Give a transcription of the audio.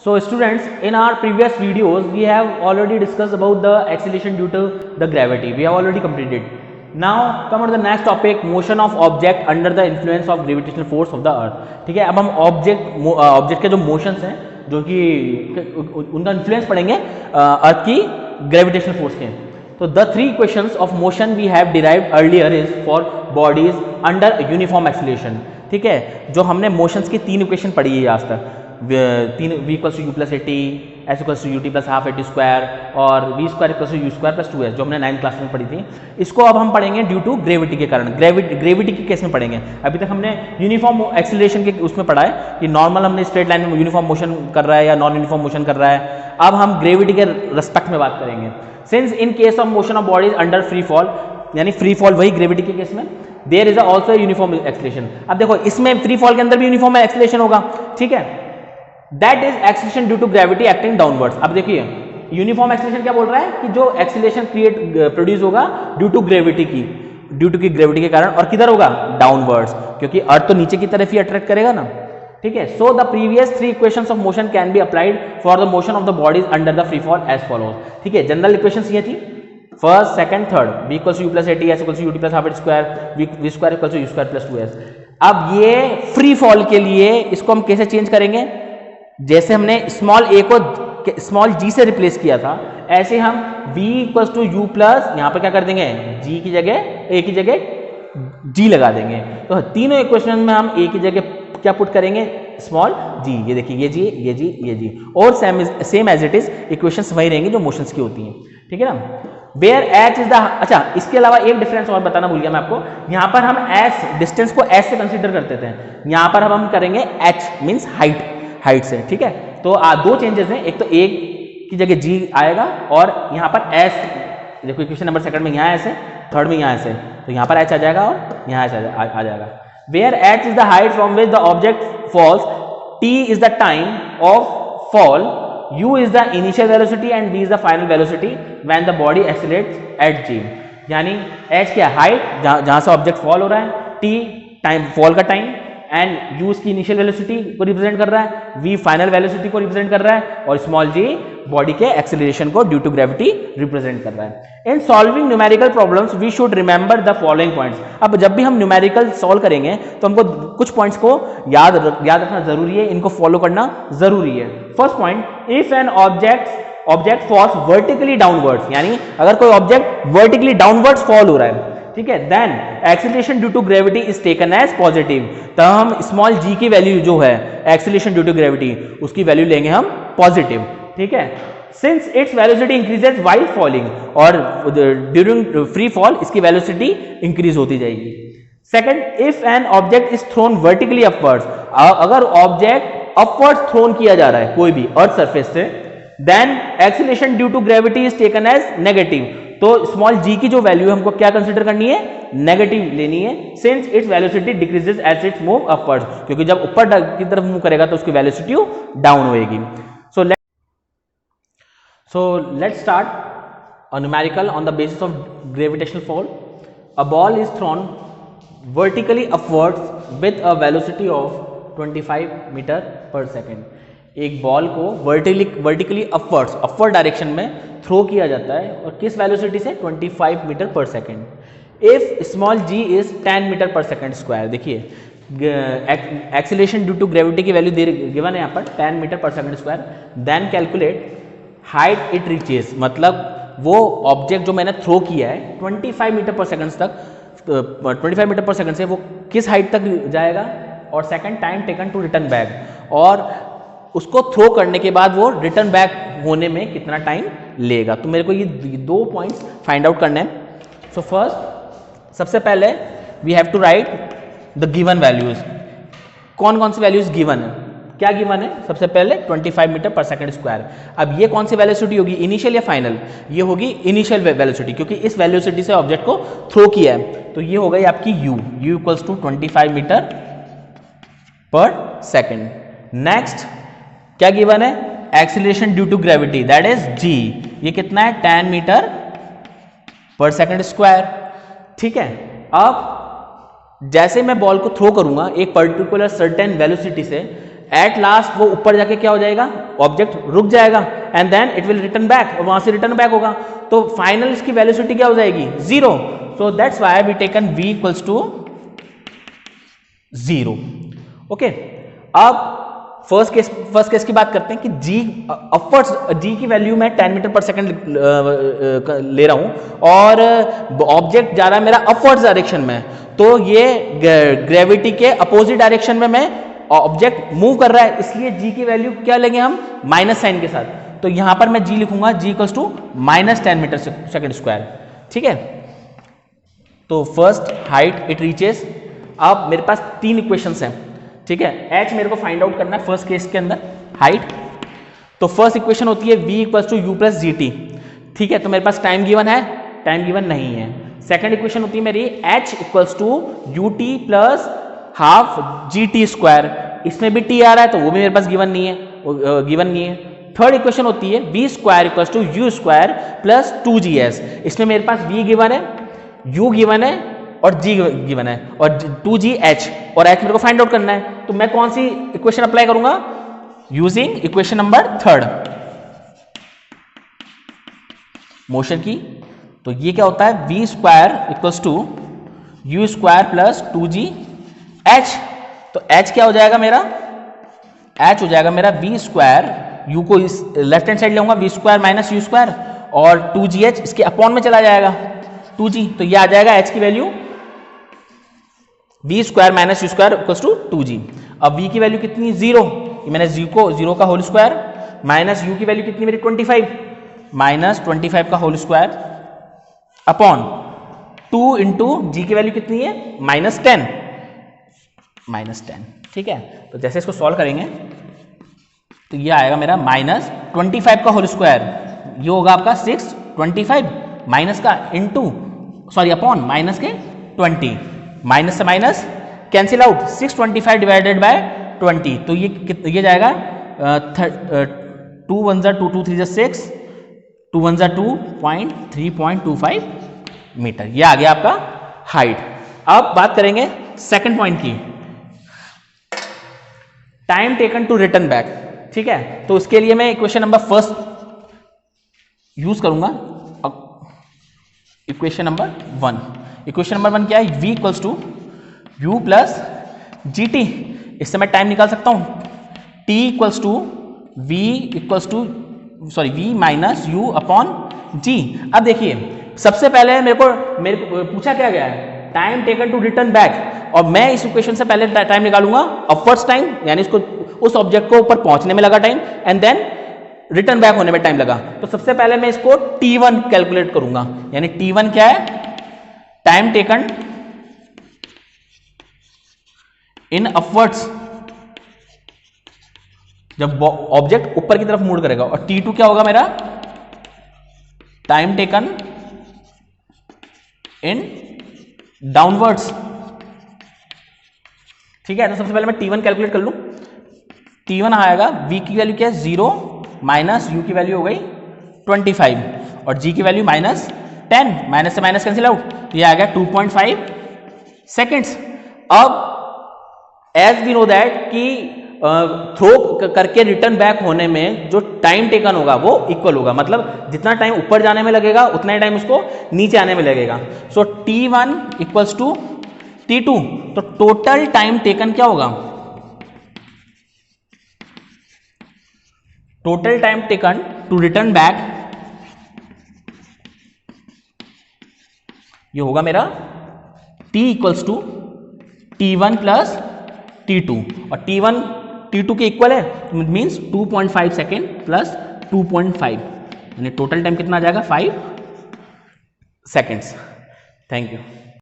So students, in our previous videos, we have already discussed about the acceleration due to the gravity. We have already completed. Now come on to the next topic, motion of object under the influence of gravitational force of the earth. ठीक है, अब हम object के जो motions हैं, जो कि उनका इन्फ्लुएंस पड़ेंगे अर्थ की ग्रेविटेशनल फोर्स के. तो the three equations of motion we have derived earlier is for bodies under uniform acceleration. ठीक है, जो हमने मोशंस की तीन इक्वेशन पढ़ी है आज तक, तीन v equals to u plus a t, s equals to u t plus half a t square और v square equals to u square plus 2s, जो हमने 9th क्लास में पढ़ी थी. इसको अब हम पढ़ेंगे ड्यू टू ग्रेविटी के कारण. ग्रेविटी के केस में पढ़ेंगे. अभी तक हमने यूनिफॉर्म एक्सीलरेशन के उसमें पढ़ा है कि नॉर्मल हमने स्ट्रेट लाइन में यूनिफॉर्म मोशन कर रहा है या नॉन यूनिफॉर्म मोशन कर रहा है. अब हम ग्रेविटी के रेस्पेक्ट में बात करेंगे. Since in case of motion of bodies under free fall, यानी फ्री फॉल वही ग्रेविटी के केस में, there is also uniform acceleration. अब देखो इसमें फ्री फॉल के अंदर भी यूनिफॉर्म एक्सीलरेशन होगा. ठीक है, that is acceleration due to gravity acting downwards. अब देखिए यूनिफॉर्म एक्सीलरेशन क्या बोल रहा है कि जो एक्सीलरेशन प्रोड्यूस होगा ड्यू टू ग्रेविटी की ग्रेविटी के कारण, और किधर होगा? डाउनवर्ड्स, क्योंकि अर्थ तो नीचे की तरफ ही अट्रैक्ट करेगा ना. ठीक है, so the previous three equations of motion can be applied for the motion of the bodies under the free fall as follows. ठीक है, जनरल इक्वेशंस ये थी, first second third, v equals to u plus a t, s equals to u t plus half a t square, v square equals to u square plus 2s. अब ये free fall के लिए इसको हम कैसे change करेंगे? जैसे हमने स्मॉल a को स्मॉल g से रिप्लेस किया था, ऐसे हम v equals to u plus यहाँ पर क्या कर देंगे, g की जगह a की जगह g लगा देंगे. तो तीनों इक्वेशन में हम a की जगह क्या पुट करेंगे? Small g. ये देखिए ये g, ये g, ये g, और same as it is equations वही रहेंगी जो मोशंस की होती हैं. ठीक है ना. वेयर h इज द, अच्छा इसके अलावा एक डिफरेंस और बताना भूल गया मैं आपको. यहाँ पर हम s डिस्टेंस को s से कंसीडर करते थे, यहाँ पर हम करेंगे h मींस हाइट से. ठीक है, तो दो चेंजेस हैं. एक तो a की जगह g आएगा और यहाँ पर s, देखो इक्वेशन नंबर सेकंड में यहाँ s है, थर्ड में यहाँ s है, तो यहाँ पर h आ जाएगा और यहाँ s आ जाएगा. Where h is the height from which the object falls, t is the time of fall, u is the initial velocity and v is the final velocity when the body accelerates at g. यानी h क्या height, जहां से object fall हो रहा है, t time fall का time, and u उसकी initial velocity को रिप्रेजेंट कर रहा है, v फाइनल वेलोसिटी को रिप्रेजेंट कर रहा है, और स्मॉल g बॉडी के एक्सेलरेशन को ड्यू टू ग्रेविटी रिप्रेजेंट कर रहा है. In solving numerical problems we should remember the following points. अब जब भी हम न्यूमेरिकल सॉल्व करेंगे तो हमको कुछ पॉइंट्स को याद रखना जरूरी है, इनको फॉलो करना जरूरी है. First point, if an object falls vertically downwards, यानी अगर कोई ऑब्जेक्ट वर्टिकली डाउनवर्ड्स फॉल हो रहा है, ठीक है, then acceleration due to gravity is taken as positive. तो हम स्मॉल g की वैल्यू जो है एक्सीलरेशन ड्यू टू ग्रेविटी, उसकी वैल्यू लेंगे हम पॉजिटिव. ठीक है, since its velocity increases while falling, और ड्यूरिंग फ्री फॉल इसकी वेलोसिटी इंक्रीज होती जाएगी. Second, if an object is thrown vertically upwards, अगर ऑब्जेक्ट अपवर्ड्स थ्रोन किया जा रहा है कोई भी अर्थ सरफेस से, then acceleration due to gravity is taken as negative. तो स्मॉल g की जो वैल्यू हमको क्या कंसीडर करनी है? नेगेटिव लेनी है, since its velocity decreases as it move upwards, क्योंकि जब ऊपर की तरफ मूव करेगा तो उसकी वेलोसिटी डाउन होएगी. So let's start a numerical on the basis of gravitational fall. A ball is thrown vertically upwards with a velocity of 25 meter per second. एक बॉल को वर्टिकली अपवर्ड डायरेक्शन में throw किया जाता है, और किस velocity से? 25 metre per second. If small g is 10 metre per second square, देखिए एक्सीलरेशन ड्यू टू ग्रेविटी की वैल्यू गिवन है यहाँ पर 10 metre per second square. Then calculate height it reaches, मतलब वो ऑब्जेक्ट जो मैंने थ्रो किया है 25 मीटर पर सेकंड तक, 25 मीटर पर सेकंड से वो किस हाइट तक जाएगा, और second time taken to return back, और उसको थ्रो करने के बाद वो रिटर्न बैक होने में कितना टाइम लेगा. तो मेरे को ये दो पॉइंट्स फाइंड आउट करने हैं. सो फर्स्ट, सबसे पहले we have to write the given values. कौन कौन सी वैल्यूज गिवन है? क्या गिवन है? सबसे पहले 25 मीटर पर सेकंड स्क्वायर. अब ये कौन सी वेलोसिटी होगी, इनिशियल या फाइनल? ये होगी इनिशियल वेलोसिटी, क्योंकि इस वेलोसिटी से ऑब्जेक्ट को थ्रो किया है. तो ये हो गई आपकी u equals to 25 metre per second. Next क्या गिवन है? Acceleration due to gravity, that is g. ये कितना है? 10 मीटर पर सेकंड स्क्वायर. ठीक है, अब जैसे मैं बॉल को थ्रो करूंगा एक पर्टिकुलर सर्टेन वेलोसिटी से, एट लास्ट वो ऊपर जाके क्या हो जाएगा? ऑब्जेक्ट रुक जाएगा and then it will return back, और वहां से रिटर्न बैक होगा, तो फाइनल इसकी वेलोसिटी क्या हो जाएगी, 0. So that's why we taken v equals to 0. Okay, अब फर्स्ट केस की बात करते हैं कि g अपवर्ड्स, g की वैल्यू मैं 10 मीटर पर सेकंड ले रहा हूं और ऑब्जेक्ट जा रहा है मेरा अपवर्ड्स डायरेक्शन में, तो ये ग्रेविटी के अपोजिट डायरेक्शन में मैं ऑब्जेक्ट मूव कर रहा है, इसलिए g की वैल्यू क्या लेंगे हम, माइनस साइन के साथ. तो यहां पर मैं g लिखूंगा, g equals to -10 metre second square. ठीक है, तो फर्स्ट हाइट इट रीचेस. अब मेरे पास 3 इक्वेशंस हैं. ठीक है, h मेरे को फाइंड आउट करना है फर्स्ट केस के अंदर, हाइट. तो फर्स्ट इक्वेशन होती है v equals to u plus gt. ठीक है, तो मेरे पास टाइम गिवन है, टाइम गिवन नहीं है. सेकंड इक्वेशन होती है मेरी h equals to ut plus half gt square. इसमें भी t आ रहा है तो वो भी मेरे पास गिवन नहीं है, थर्ड इक्वेशन होती है v square equals to u square plus 2gs. इसमें मेरे पास v गिवन है, u गिवन है और g गिवन है, और 2gh और h मेरे को फाइंड आउट करना है. तो मैं कौन सी इक्वेशन अप्लाई करूंगा, यूजिंग इक्वेशन नंबर 3 मोशन की. तो ये क्या होता है, v square equals to u square plus 2gh. तो h क्या हो जाएगा मेरा, h हो जाएगा मेरा v स्क्वायर, u को इस लेफ्ट हैंड साइड ले आऊंगा, v square minus u square, और 2gh इसके अपॉन में चला जाएगा 2g. तो ये आ जाएगा h की value v square minus u square equals to 2g. अब v की वैल्यू कितनी, 0. मैंने 0 का होल स्क्वायर, माइनस u की वैल्यू कितनी मेरी 25, माइनस 25 का whole square upon 2 into g की वैल्यू कितनी है, -10. ठीक है, तो जैसे इसको सॉल्व करेंगे तो ये आएगा मेरा -25 का होल स्क्वायर, ये होगा आपका 625 माइनस का इंटू अपॉन माइनस के 20, माइनस से minus cancel out, 625 divided by 20. तो ये जाएगा 2 1 2 2 3 6, 2 1 2.3.25 मीटर. ये आ गया आपका हाइट. अब बात करेंगे सेकंड पॉइंट की, time taken to return back. ठीक है, तो उसके लिए मैं इक्वेशन नंबर फर्स्ट यूज करूंगा, इक्वेशन नंबर 1. इक्वेशन नंबर 1 क्या है, v equals to u plus g t. इससे मैं टाइम निकाल सकता हूं, t equals to v minus u upon g. अब देखिए, सबसे पहले मेरे को पूछा क्या गया है, time taken to return back, और मैं इस इक्वेशन से पहले टाइम निकालूंगा अपवर्ड्स टाइम, यानी इसको उस ऑब्जेक्ट को ऊपर पहुंचने में लगा time, and then return back होने में टाइम लगा. तो सबसे पहले मैं इसको t1 कैलकुलेट करूंगा, यानी t1 क्या है, टाइम टेकन इन अपवर्ड्स, जब ऑब्जेक्ट ऊपर की तरफ मूव करेगा, और t2 क्या होगा मेरा, टाइम टेकन इन डाउनवर्ड्स. ठीक है, तो सबसे पहले मैं t1 कैलकुलेट कर लूं. t1 आएगा, v की वैल्यू क्या है, 0 माइनस u की वैल्यू हो गई 25 और g की वैल्यू -10, माइनस से माइनस कैंसिल आउट, तो ये आ गया 2.5 सेकेंड्स. अब एज वी नो दैट कि थ्रो करके रिटर्न बैक होने में जो टाइम टेकन होगा वो इक्वल होगा, मतलब जितना टाइम ऊपर जाने में लगेगा उतना ही टाइम उसको नीचे आने में लगेगा. So t1 equals to t2. तो टोटल टाइम टेकन क्या होगा, total time taken to return back, ये होगा मेरा t equals to t1 plus t2, और t1 t2 के इक्वल है, तो इट मीन्स 2.5 सेकेंड प्लस 2.5, यानी टोटल टाइम कितना आ जाएगा, 5 सेकेंड्स. Thank you.